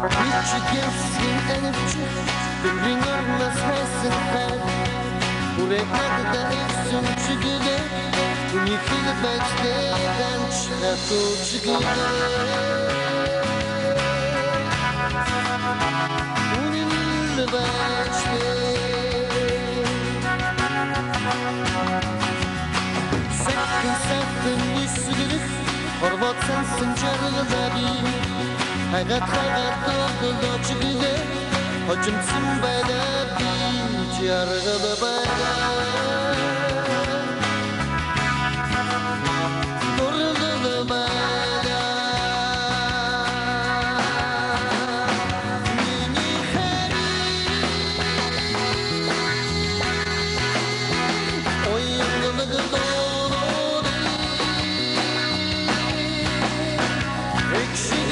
Michigan'sin elifçi Fikrin olmaz hersin her Bu reklerde efsun çıgıda Bu yıkılı başlayan çıkartı çıgıda Ununlu başlayan Sakın yüzsüzlük Horvat sensin çarıda bir Hayat doldu çıgıda Hacımsın bana bir yargılı bana Durulu bana Mini heri Oyunlu doğru Ekşi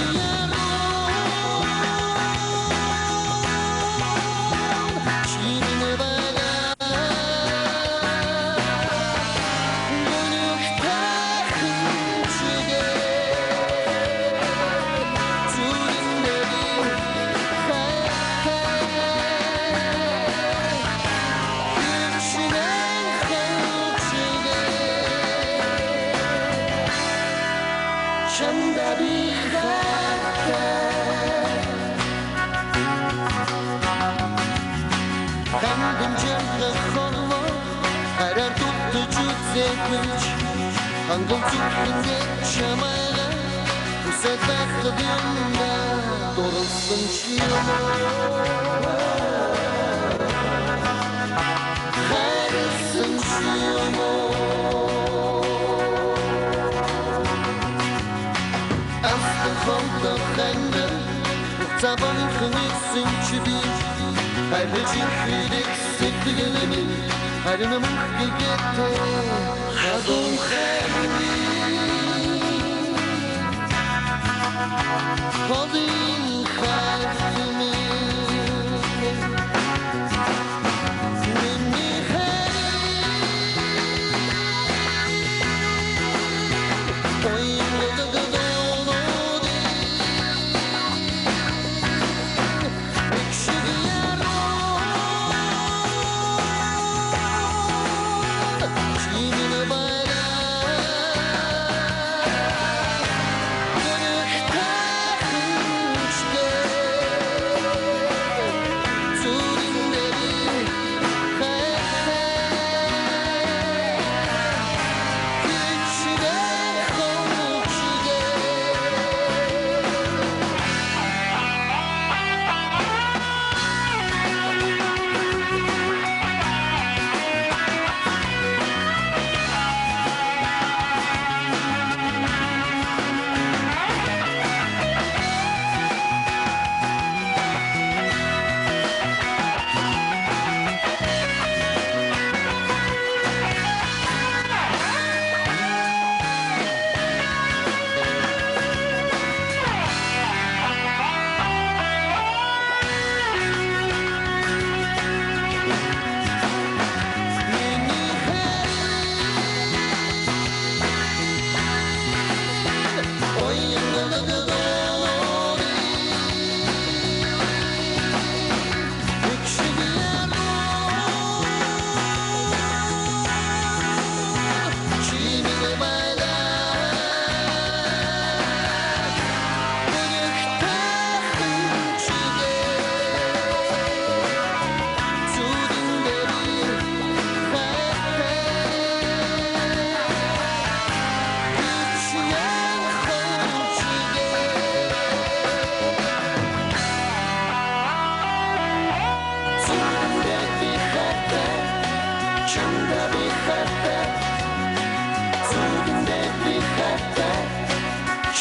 Şanda bir hatta Kandım canlı kolma Karar tuttu zevkmiş Hangıl tuttuğunda şamala Bu sefer kıdımda Doğrulsun çiğma Harsın çiğma Volta rende Taban kınıksın çibi Herrecin kıyırık sektiğimi Harinamın gigette Şadon khaymi Fadin khaymi Minni khaymi Oyunlu da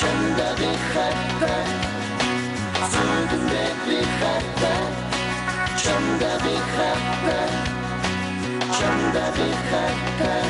Çanda bir hatta Sudunda bir hatta Çanda bir hatta Çanda bir hatta